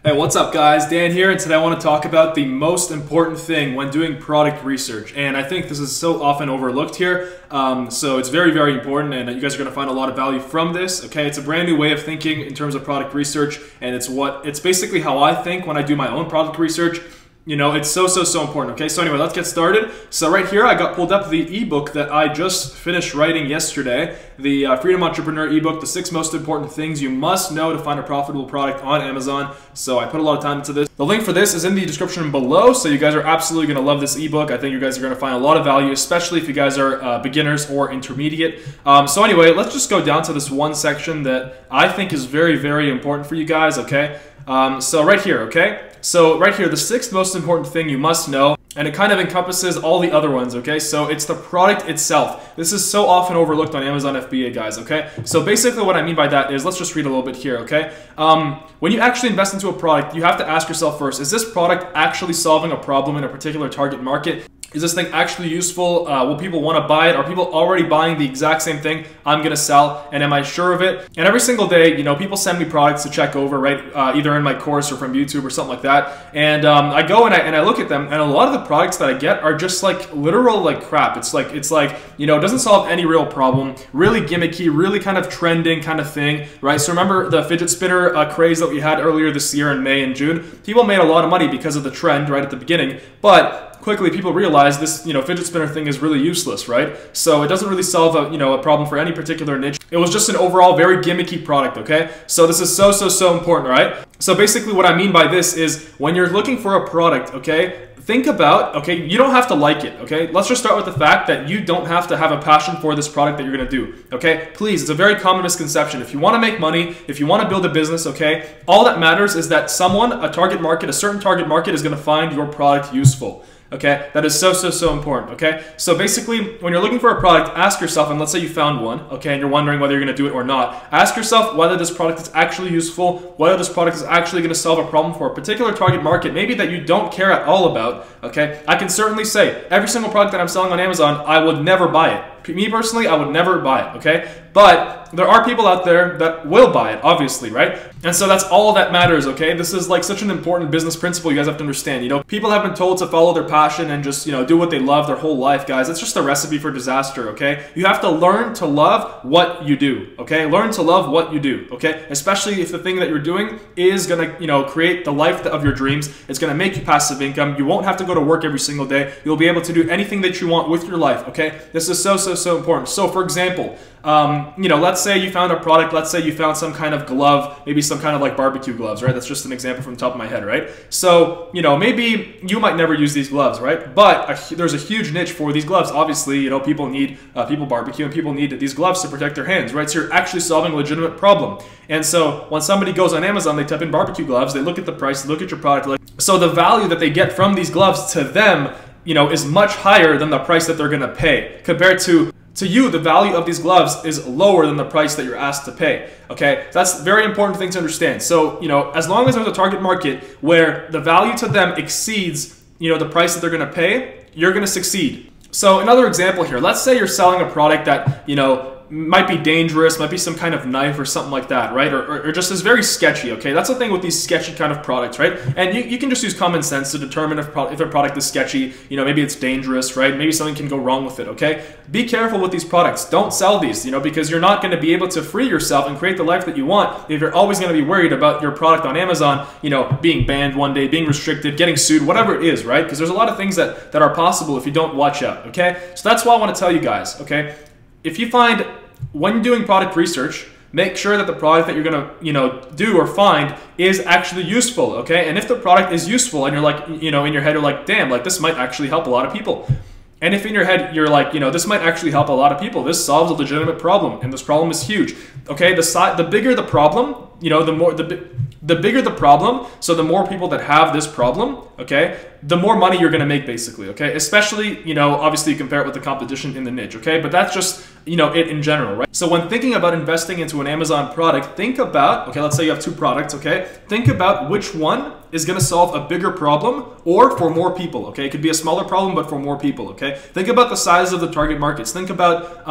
Hey, what's up guys? Dan here, and today I want to talk about the most important thing when doing product research. And I think this is so often overlooked here, so it's very, very important, and you guys are going to find a lot of value from this, okay? It's a brand new way of thinking in terms of product research, and it's basically how I think when I do my own product research. You know, it's so important, okay? So anyway, let's get started. So right here, I got pulled up the ebook that I just finished writing yesterday, the Freedom Entrepreneur ebook, the 6 most important things you must know to find a profitable product on Amazon. So I put a lot of time into this. The link for this is in the description below, so you guys are absolutely gonna love this ebook. I think you guys are gonna find a lot of value, especially if you guys are beginners or intermediate. So anyway, let's just go down to this one section that I think is very, very important for you guys, okay? So right here, okay? So right here, the 6th most important thing you must know, and it kind of encompasses all the other ones, okay? So it's the product itself. This is so often overlooked on Amazon FBA, guys, okay? So basically what I mean by that is, let's just read a little bit here, okay? When you actually invest into a product, you have to ask yourself first, is this product actually solving a problem in a particular target market? Is this thing actually useful? Will people want to buy it? Are people already buying the exact same thing I'm going to sell? And am I sure of it? And every single day, you know, people send me products to check over, right? Either in my course or from YouTube or something like that. And I go and I look at them, and a lot of the products that I get are just like literal like crap. It's like, you know, it doesn't solve any real problem. Really gimmicky, really kind of trending kind of thing, right? So remember the fidget spinner craze that we had earlier this year in May and June? People made a lot of money because of the trend right at the beginning, but quickly people realize this, you know, fidget spinner thing is really useless, right? So it doesn't really solve a, you know, a problem for any particular niche. It was just an overall very gimmicky product, okay? So this is so important, right? So basically what I mean by this is when you're looking for a product, okay, think about, okay, you don't have to like it, okay? Let's just start with the fact that you don't have to have a passion for this product that you're gonna do, okay? Please, it's a very common misconception. If you wanna make money, if you wanna build a business, okay, all that matters is that someone, a target market, a certain target market is gonna find your product useful. Okay, that is so important, okay? So basically, when you're looking for a product, ask yourself, and let's say you found one, okay, and you're wondering whether you're gonna do it or not, ask yourself whether this product is actually useful, whether this product is actually gonna solve a problem for a particular target market, maybe that you don't care at all about, okay? I can certainly say, every single product that I'm selling on Amazon, I would never buy it. Me personally, I would never buy it, okay? But there are people out there that will buy it, obviously, right? And so that's all that matters, okay? This is like such an important business principle you guys have to understand. You know, people have been told to follow their passion and just, you know, do what they love their whole life, guys. It's just a recipe for disaster, okay? You have to learn to love what you do, okay? Learn to love what you do, okay? Especially if the thing that you're doing is gonna, you know, create the life of your dreams. It's gonna make you passive income. You won't have to go to work every single day. You'll be able to do anything that you want with your life, okay? This is so important. So for example, you know, let's say you found a product, let's say you found some kind of glove, maybe some kind of like barbecue gloves, right? That's just an example from the top of my head, right? So, you know, maybe you might never use these gloves, right? But there's a huge niche for these gloves. Obviously, you know, people barbecue and people need these gloves to protect their hands, right? So you're actually solving a legitimate problem. And so when somebody goes on Amazon, they type in barbecue gloves, they look at the price, they look at your product, so the value that they get from these gloves to them, you know, is much higher than the price that they're gonna pay. Compared to you, the value of these gloves is lower than the price that you're asked to pay, okay? That's a very important thing to understand. So, you know, as long as there's a target market where the value to them exceeds, you know, the price that they're gonna pay, you're gonna succeed. So another example here, let's say you're selling a product that, you know, might be dangerous, might be some kind of knife or something like that, right? Or just is very sketchy, okay? That's the thing with these sketchy kind of products, right? And you can just use common sense to determine if a product is sketchy, you know, maybe it's dangerous, right? Maybe something can go wrong with it, okay? Be careful with these products. Don't sell these, you know, because you're not gonna be able to free yourself and create the life that you want if you're always gonna be worried about your product on Amazon, you know, being banned one day, being restricted, getting sued, whatever it is, right? Because there's a lot of things that are possible if you don't watch out, okay? So that's why I wanna tell you guys, okay? If you find, when you're doing product research, make sure that the product that you're gonna, you know, do or find is actually useful, okay? And if the product is useful and you're like, you know, in your head you're like, damn, like this might actually help a lot of people. And if in your head you're like, you know, this might actually help a lot of people, this solves a legitimate problem, and this problem is huge, okay? The bigger the problem, you know, the bigger the problem, so the more people that have this problem, okay, the more money you're gonna make basically, okay? Especially, you know, obviously you compare it with the competition in the niche, okay? But that's just, you know, it in general, right? So when thinking about investing into an Amazon product, think about, okay, let's say you have 2 products, okay? Think about which one is gonna solve a bigger problem or for more people, okay? It could be a smaller problem, but for more people, okay? Think about the size of the target markets. Think about,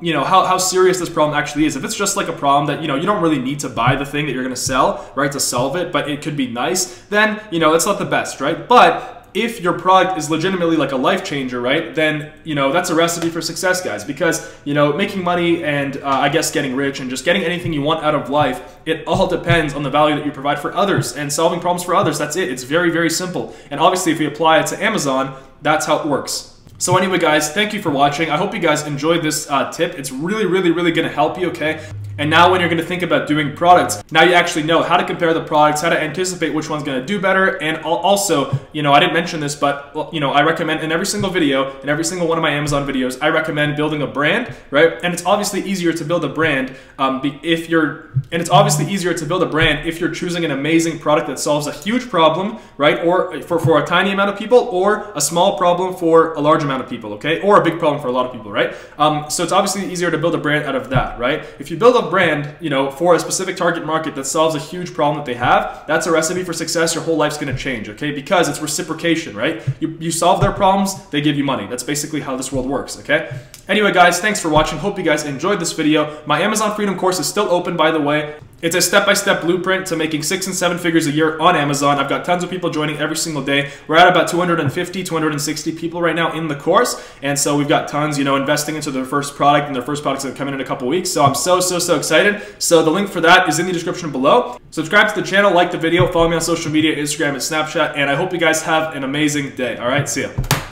you know, how serious this problem actually is. If it's just like a problem that, you know, you don't really need to buy the thing, thing that you're going to sell, right, to solve it, but it could be nice, then, you know, that's not the best, right? But if your product is legitimately like a life changer, right, then, you know, that's a recipe for success, guys, because, you know, making money and I guess getting rich and just getting anything you want out of life, it all depends on the value that you provide for others and solving problems for others. That's it. It's very, very simple. And obviously, if we apply it to Amazon, that's how it works. So anyway, guys, thank you for watching. I hope you guys enjoyed this tip. It's really, really, really going to help you, okay? And now when you're going to think about doing products, now you actually know how to compare the products, how to anticipate which one's going to do better. And also, you know, I didn't mention this, but, you know, I recommend in every single video, in every single one of my Amazon videos, I recommend building a brand, right? And it's obviously easier to build a brand if you're choosing an amazing product that solves a huge problem, right? Or for a tiny amount of people, or a small problem for a large amount of people, okay? Or a big problem for a lot of people, right? So it's obviously easier to build a brand out of that, right? If you build a brand, you know, for a specific target market that solves a huge problem that they have, that's a recipe for success. Your whole life's going to change, okay? Because it's reciprocation, right? You solve their problems, they give you money. That's basically how this world works, okay? Anyway, guys, thanks for watching. Hope you guys enjoyed this video. My Amazon Freedom course is still open, by the way. It's a step-by-step blueprint to making 6 and 7 figures a year on Amazon. I've got tons of people joining every single day. We're at about 250, 260 people right now in the course. And so we've got tons, you know, investing into their first product, and their first product's gonna come in a couple weeks. So I'm so excited. So the link for that is in the description below. Subscribe to the channel, like the video, follow me on social media, Instagram and Snapchat, and I hope you guys have an amazing day. All right, see ya.